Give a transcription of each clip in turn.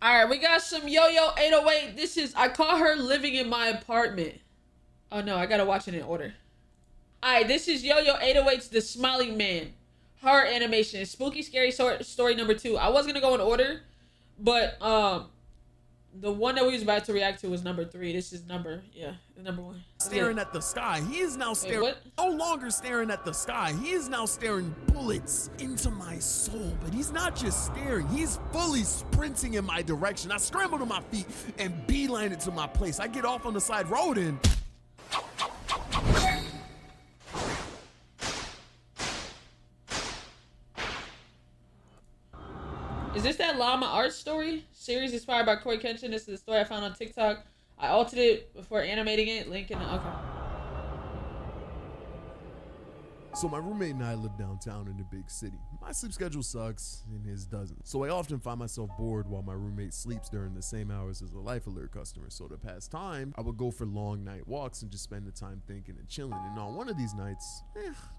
All right, we got some Yo-Yo 808. This is, I caught her living in my apartment. Oh no, I gotta watch it in order. All right, this is Yo-Yo 808's The Smiling Man. Horror animation. Spooky, scary story number 2. I was gonna go in order, but the one that we was about to react to was number 3. This is number 1. Staring at the sky. He is now staring. Wait, no longer staring at the sky. He is now staring bullets into my soul. But he's not just staring. He's fully sprinting in my direction. I scramble to my feet and beeline it to my place. I get off on the side road and... Is this that Llama art story? Series inspired by Corey Kenshin. This is the story I found on TikTok. I altered it before animating it. Link in the... Okay. So my roommate and I live downtown in a big city. My sleep schedule sucks and his doesn't. So I often find myself bored while my roommate sleeps during the same hours as a Life Alert customer. So to pass time, I would go for long night walks and just spend the time thinking and chilling. And on one of these nights,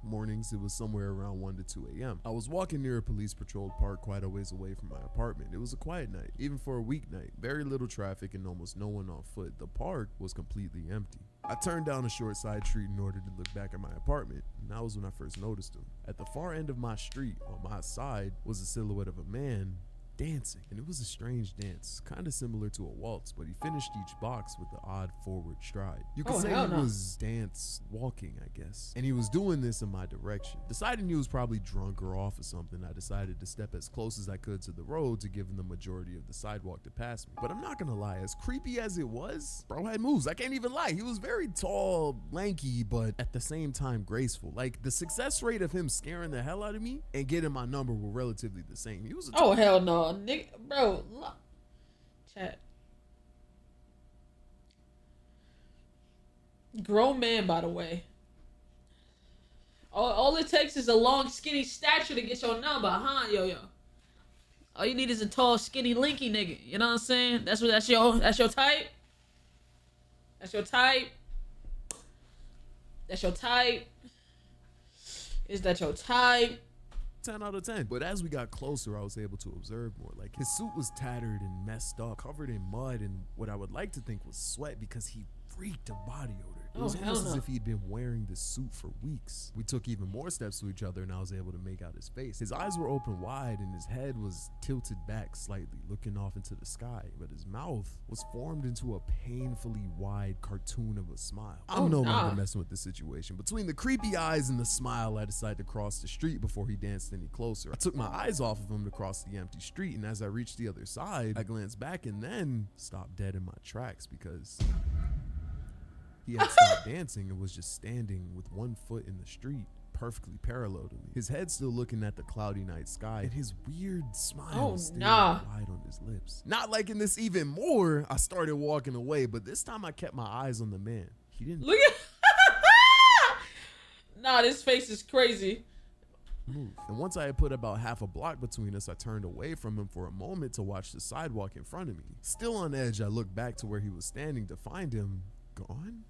mornings, it was somewhere around 1 to 2 a.m. I was walking near a police patrolled park quite a ways away from my apartment. It was a quiet night, even for a weeknight. Very little traffic and almost no one on foot. The park was completely empty. I turned down a short side street in order to look back at my apartment, and that was when I first noticed him. At the far end of my street, on my side, was the silhouette of a man dancing, and it was a strange dance, kind of similar to a waltz, but he finished each box with an odd forward stride. You could say he was dance walking, I guess, and he was doing this in my direction. Deciding he was probably drunk or off or something, I decided to step as close as I could to the road to give him the majority of the sidewalk to pass me. But I'm not gonna lie, as creepy as it was, bro had moves. I can't even lie. He was very tall, lanky, but at the same time graceful. Like, the success rate of him scaring the hell out of me and getting my number were relatively the same. He was Oh hell no. Nigga, bro, look. Chat. Grown man, by the way. All it takes is a long, skinny stature to get your number, huh, Yo-Yo? All you need is a tall, skinny, linky nigga. You know what I'm saying? That's your type. That's your type. That's your type. Is that your type? 10 out of 10. But as we got closer, I was able to observe more. Like, his suit was tattered and messed up, covered in mud and what I would like to think was sweat because he reeked of body odor. It was almost as if he'd been wearing this suit for weeks. We took even more steps to each other and I was able to make out his face. His eyes were open wide and his head was tilted back slightly, looking off into the sky. But his mouth was formed into a painfully wide cartoon of a smile. I'm no longer messing with the situation. Between the creepy eyes and the smile, I decided to cross the street before he danced any closer. I took my eyes off of him to cross the empty street, and as I reached the other side, I glanced back and then stopped dead in my tracks because he had stopped dancing and was just standing with one foot in the street, perfectly parallel to me. His head still looking at the cloudy night sky, and his weird smile still wide on his lips. Not liking this even more, I started walking away, but this time I kept my eyes on the man. He didn't look at Nah, this face is crazy. Move. And once I had put about half a block between us, I turned away from him for a moment to watch the sidewalk in front of me. Still on edge, I looked back to where he was standing to find him gone.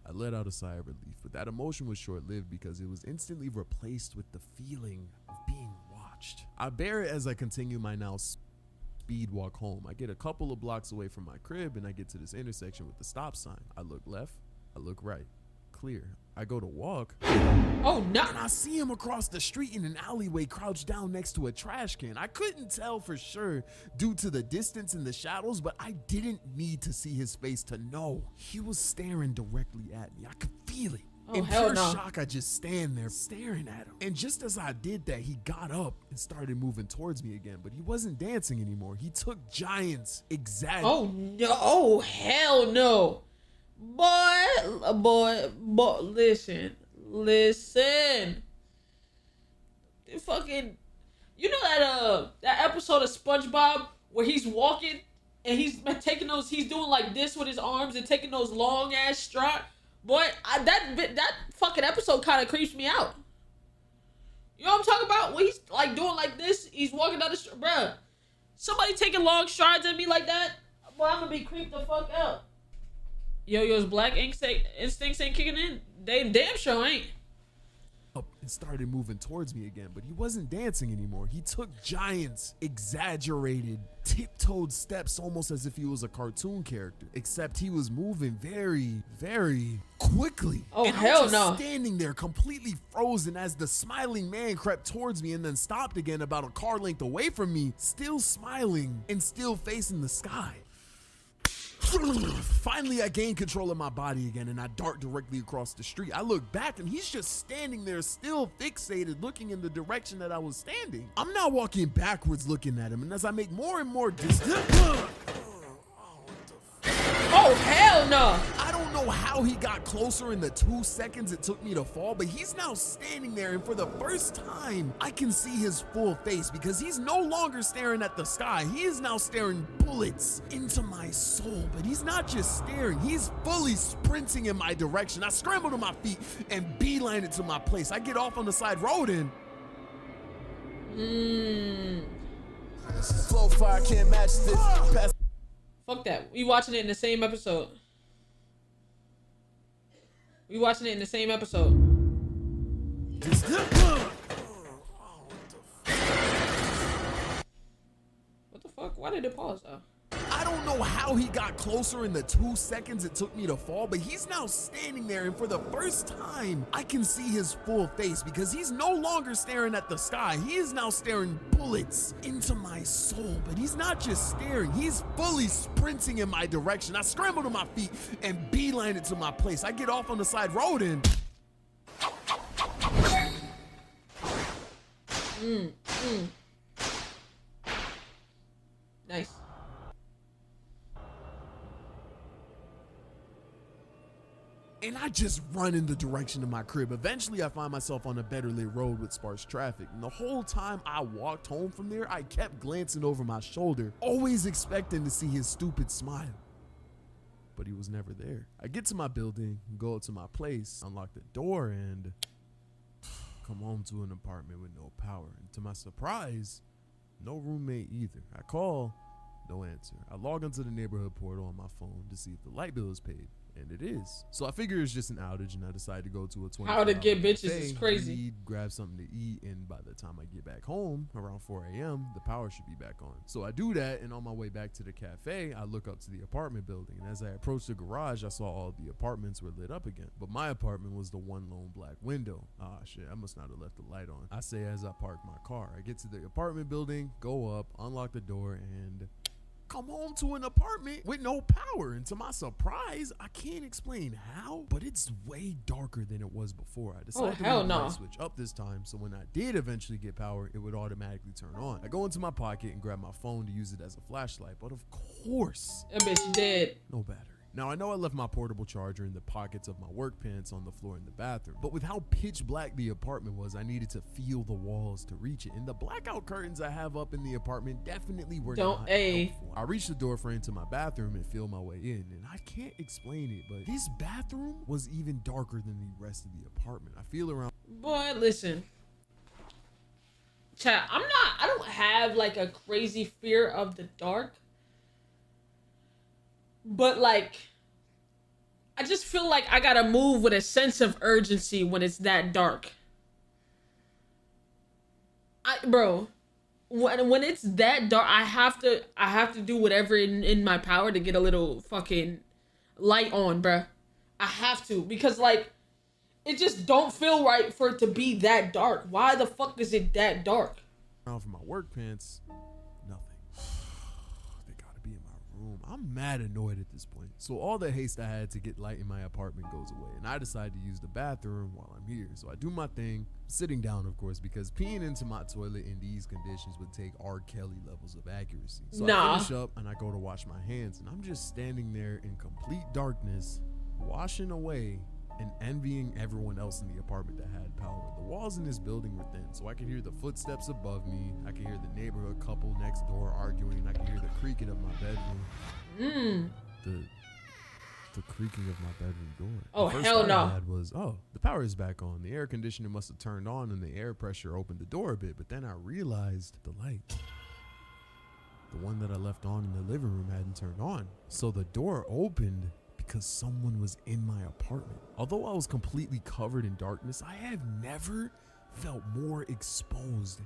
I let out a sigh of relief, but that emotion was short-lived because it was instantly replaced with the feeling of being watched. I bear it as I continue my now speed walk home. I get a couple of blocks away from my crib and I get to this intersection with the stop sign. I look left, I look right. Clear. I go to walk. Oh no! And I see him across the street in an alleyway, crouched down next to a trash can. I couldn't tell for sure due to the distance and the shadows, but I didn't need to see his face to know. He was staring directly at me. I could feel it. In pure shock, I just stand there staring at him. And just as I did that, he got up and started moving towards me again, but he wasn't dancing anymore. He took giants, Oh no! Oh hell no! Boy, listen. Fucking, you know that episode of SpongeBob where he's walking and he's taking those, he's doing like this with his arms and taking those long ass strides. Boy, that fucking episode kind of creeps me out. You know what I'm talking about? When he's like doing like this, he's walking down the street, bruh. Somebody taking long strides at me like that, boy, I'm gonna be creeped the fuck out. Yo-Yo's black instincts ain't kicking in. They damn sure ain't. Up and started moving towards me again, but he wasn't dancing anymore. He took giant, exaggerated, tiptoed steps almost as if he was a cartoon character, except he was moving very, very quickly. Oh, and hell I'm just no. standing there completely frozen as the smiling man crept towards me and then stopped again about a car length away from me, still smiling and still facing the sky. Finally, I gained control of my body again and I dart directly across the street. I look back and he's just standing there, still fixated, looking in the direction that I was standing. I'm now walking backwards looking at him, and as I make more and more distance, Oh, hell no. I don't know how he got closer in the 2 seconds it took me to fall, but he's now standing there, and for the first time, I can see his full face because he's no longer staring at the sky. He is now staring bullets into my soul, but he's not just staring, he's fully sprinting in my direction. I scramble to my feet and beeline it to my place. I get off on the side road and flow fire can't match this. Pass. Fuck that. We watching it in the same episode. We watching it in the same episode. What the fuck? Why did it pause? I don't know how he got closer in the 2 seconds it took me to fall, but he's now standing there, and for the first time, I can see his full face because he's no longer staring at the sky. He is now staring bullets into my soul, but he's not just staring, he's fully sprinting in my direction. I scramble to my feet and beeline it to my place. I get off on the side road and Nice. and I just run in the direction of my crib. Eventually, I find myself on a better lit road with sparse traffic. And the whole time I walked home from there, I kept glancing over my shoulder, always expecting to see his stupid smile. But he was never there. I get to my building, go up to my place, unlock the door, and come home to an apartment with no power. And to my surprise, no roommate either. I call, no answer. I log into the neighborhood portal on my phone to see if the light bill is paid. And it is. So I figure it's just an outage, and I decide to go to a 24-hour How to get bitches cafe, is crazy. read, grab something to eat, and by the time I get back home around 4 a.m., the power should be back on. So I do that, and on my way back to the cafe, I look up to the apartment building, and as I approached the garage, I saw all the apartments were lit up again. But my apartment was the one lone black window. Ah, shit, I must not have left the light on. I say as I park my car. I get to the apartment building, go up, unlock the door, and come home to an apartment with no power. And to my surprise, I can't explain how, but it's way darker than it was before. I decided to hell leave the no. light switch up this time, so when I did eventually get power, it would automatically turn on. I go into my pocket and grab my phone to use it as a flashlight, but of course, That bitch dead. no battery. Now, I know I left my portable charger in the pockets of my work pants on the floor in the bathroom, but with how pitch black the apartment was, I needed to feel the walls to reach it. And the blackout curtains I have up in the apartment definitely were not helpful. I reached the door frame to my bathroom and feel my way in, and I can't explain it, but this bathroom was even darker than the rest of the apartment. I feel around. Boy, listen. Chat, I don't have like a crazy fear of the dark. But like, I just feel like I gotta move with a sense of urgency when it's that dark. Bro, when it's that dark, I have to do whatever in my power to get a little fucking light on, bruh. I have to, because like, it just don't feel right for it to be that dark. Why the fuck is it that dark? For my work pants, nothing. They gotta be in my room. I'm mad annoyed at this point. So all the haste I had to get light in my apartment goes away, and I decide to use the bathroom while I'm here. So I do my thing, sitting down of course, because peeing into my toilet in these conditions would take R. Kelly levels of accuracy. So I finish up and I go to wash my hands, and I'm just standing there in complete darkness, washing away and envying everyone else in the apartment that had power. The walls in this building were thin, so I could hear the footsteps above me. I could hear the neighborhood couple next door arguing. I could hear the creaking of my bedroom. The creaking of my bedroom door. Oh, the first hell thought no. I had was, oh, the power is back on. The air conditioner must have turned on and the air pressure opened the door a bit, but then I realized the light, the one that I left on in the living room, hadn't turned on. So the door opened because someone was in my apartment. Although I was completely covered in darkness, I have never felt more exposed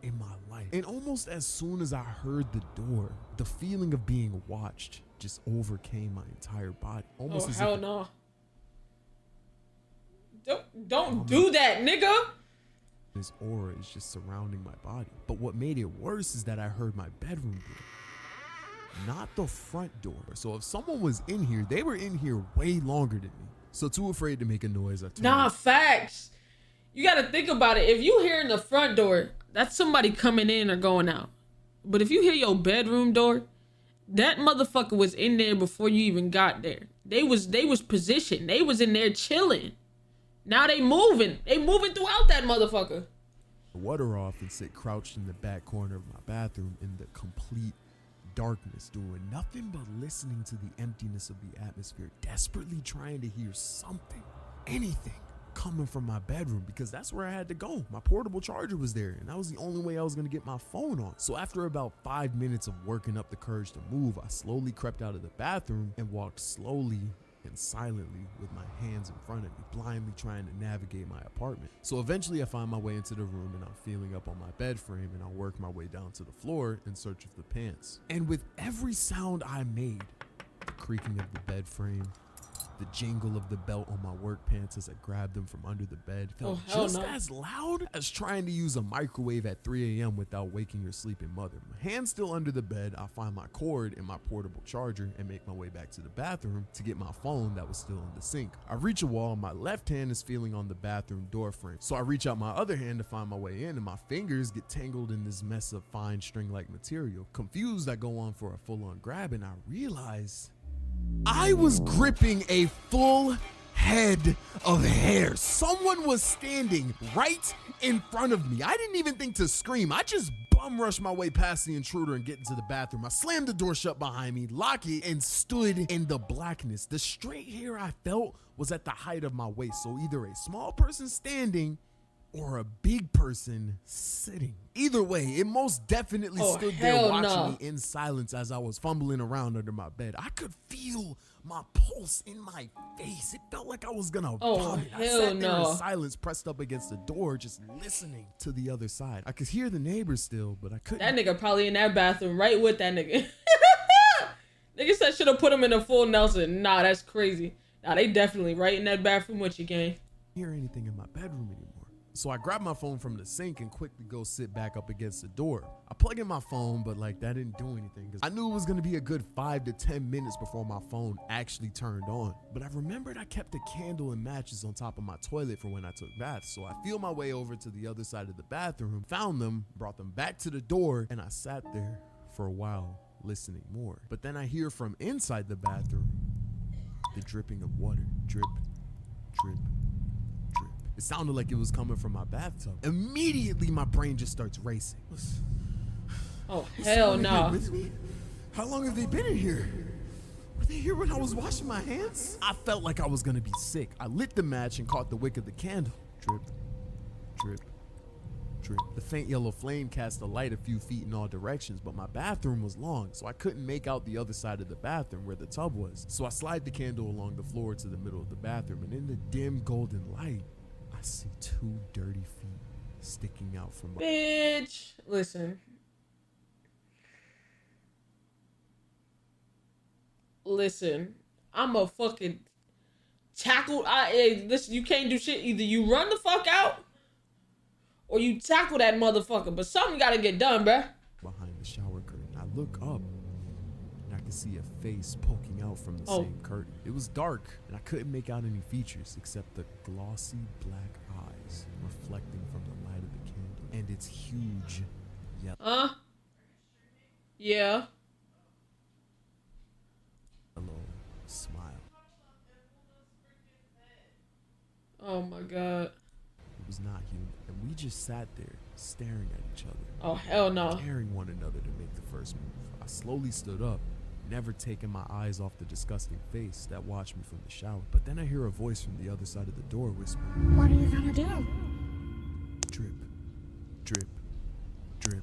in my life. And almost as soon as I heard the door, the feeling of being watched just overcame my entire body. Almost as hell if no. Don't do that, nigga. this aura is just surrounding my body. But what made it worse is that I heard my bedroom door, not the front door. So if someone was in here, they were in here way longer than me. So too afraid to make a noise, I turned. Nah, facts. You gotta think about it. If you hear in the front door, that's somebody coming in or going out. But if you hear your bedroom door, that motherfucker was in there before you even got there. They was positioned. They was in there chilling. Now they moving. They moving throughout that motherfucker. The water off and sit crouched in the back corner of my bathroom in the complete darkness, doing nothing but listening to the emptiness of the atmosphere, desperately trying to hear something, anything coming from my bedroom, because that's where I had to go. My portable charger was there, and that was the only way I was going to get my phone on. So after about 5 minutes of working up the courage to move, I slowly crept out of the bathroom and walked slowly and silently with my hands in front of me, blindly trying to navigate my apartment. So eventually I find my way into the room, and I'm feeling up on my bed frame, and I work my way down to the floor in search of the pants. And with every sound I made, the creaking of the bed frame, the jingle of the belt on my work pants as I grabbed them from under the bed, felt just as loud as trying to use a microwave at 3 a.m. without waking your sleeping mother. My hand still under the bed, I find my cord and my portable charger and make my way back to the bathroom to get my phone that was still in the sink. I reach a wall, my left hand is feeling on the bathroom door frame. So I reach out my other hand to find my way in, and my fingers get tangled in this mess of fine string-like material. Confused, I go on for a full-on grab, and I realize I was gripping a full head of hair. Someone was standing right in front of me. I didn't even think to scream. I just bum rushed my way past the intruder and get into the bathroom. I slammed the door shut behind me, locked it, and stood in the blackness. The straight hair I felt was at the height of my waist, so either a small person standing or a big person sitting. Either way, it most definitely stood there watching me in silence as I was fumbling around under my bed. I could feel my pulse in my face. It felt like I was gonna vomit. I sat there in silence, pressed up against the door, just listening to the other side. I could hear the neighbors still, but I couldn't. That nigga probably in that bathroom right with that nigga. Nigga said should have put him in a full Nelson. Nah, that's crazy. Nah, they definitely right in that bathroom with you, gang. Hear anything in my bedroom anymore. So I grab my phone from the sink and quickly go sit back up against the door. I plug in my phone, but like that didn't do anything because I knew it was gonna be a good 5 to 10 minutes before my phone actually turned on. But I remembered I kept a candle and matches on top of my toilet for when I took baths. So I feel my way over to the other side of the bathroom, found them, brought them back to the door, and I sat there for a while listening more. But then I hear from inside the bathroom the dripping of water. Drip, drip, drip. It sounded like it was coming from my bathtub. Immediately, my brain just starts racing. Oh, hell no. How long have they been in here? Were they here when I was washing my hands? I felt like I was gonna be sick. I lit the match and caught the wick of the candle. Drip, drip, drip. The faint yellow flame cast a light a few feet in all directions, but my bathroom was long, so I couldn't make out the other side of the bathroom where the tub was. So I slide the candle along the floor to the middle of the bathroom, and in the dim golden light, I see 2 dirty feet sticking out from my— Bitch, listen. Listen, I'm a fucking tackle. Listen, you can't do shit. Either you run the fuck out or you tackle that motherfucker. But something gotta get done, bruh. Behind the shower curtain, I look up and I can see a face poking out from the same curtain. It was dark and I couldn't make out any features except the glossy black eyes reflecting from the light of the candle and its huge yellow yeah. smile. Oh my god. It was not human, and we just sat there staring at each other. Oh hell no. Daring one another to make the first move. I slowly stood up, never taking my eyes off the disgusting face that watched me from the shower. But then I hear a voice from the other side of the door whispering, "What are you gonna do?" Drip, drip, drip.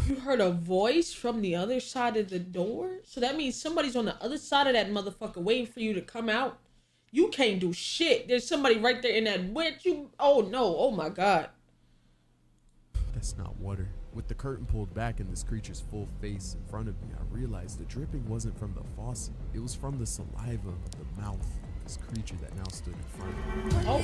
You heard a voice from the other side of the door? So that means somebody's on the other side of that motherfucker waiting for you to come out You can't do shit. There's somebody right there in that witch. Oh no, oh my God. That's not water. With the curtain pulled back and this creature's full face in front of me, I realized the dripping wasn't from the faucet. It was from the saliva of the mouth of this creature that now stood in front of me. Oh.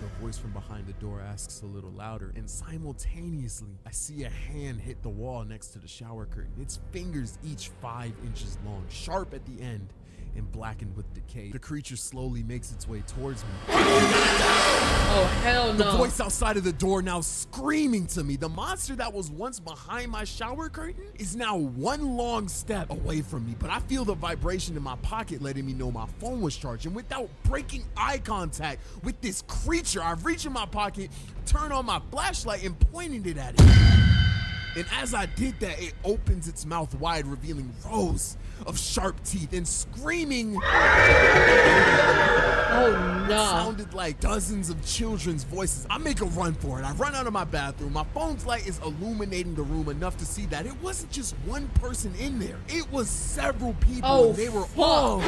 The voice from behind the door asks a little louder, and simultaneously, I see a hand hit the wall next to the shower curtain. Its fingers each 5 inches long, sharp at the end, and blackened with decay. The creature slowly makes its way towards me. Oh, hell no. The voice outside of the door now screaming to me. The monster that was once behind my shower curtain is now one long step away from me, but I feel the vibration in my pocket letting me know my phone was charging. Without breaking eye contact with this creature, I reach in my pocket, turn on my flashlight, and pointed it at it. And as I did that, it opens its mouth wide, revealing rows of sharp teeth and screaming. Oh no. Sounded like dozens of children's voices. I make a run for it. I run out of my bathroom. My phone's light is illuminating the room enough to see that it wasn't just one person in there. It was several people. Oh, and they were all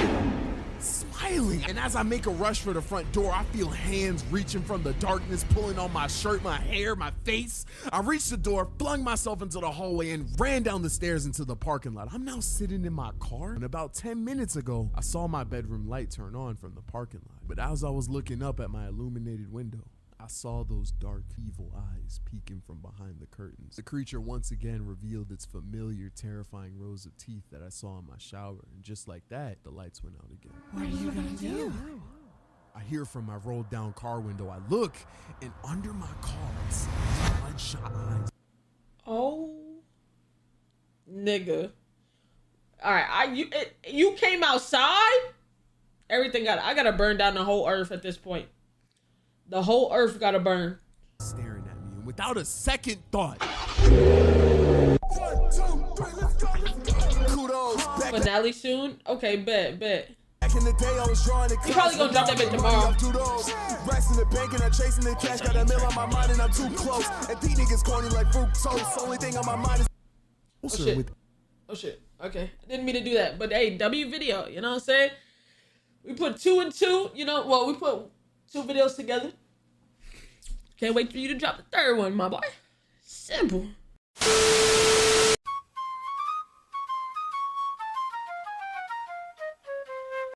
smiling. And as I make a rush for the front door, I feel hands reaching from the darkness, pulling on my shirt, my hair, my face. I reached the door, flung myself into the hallway, and ran down the stairs into the parking lot. I'm now sitting in my car, and about 10 minutes ago, I saw my bedroom light turn on from the parking lot. But as I was looking up at my illuminated window, I saw those dark, evil eyes peeking from behind the curtains. The creature once again revealed its familiar, terrifying rows of teeth that I saw in my shower, and just like that, the lights went out again. What are you gonna do? I hear from my rolled down car window. I look, and under my car, I see these bloodshot eyes. Oh, nigga. All right, you came outside. Everything I gotta burn down the whole earth at this point. The whole earth gotta burn. Staring at me, and without a second thought. Finale soon. Okay, bet. Back in the day, I was drawing the You probably gonna drop that bit tomorrow. Racks in the bank and I'm chasing the cash. Got a mill on my mind and I'm too close. And these niggas corny like fructose. Only thing on my mind is. Oh shit. Okay. I didn't mean to do that. But hey, W video, you know what I'm saying? We put 2 and 2, we put 2 videos together. Can't wait for you to drop the third one, my boy. Simple.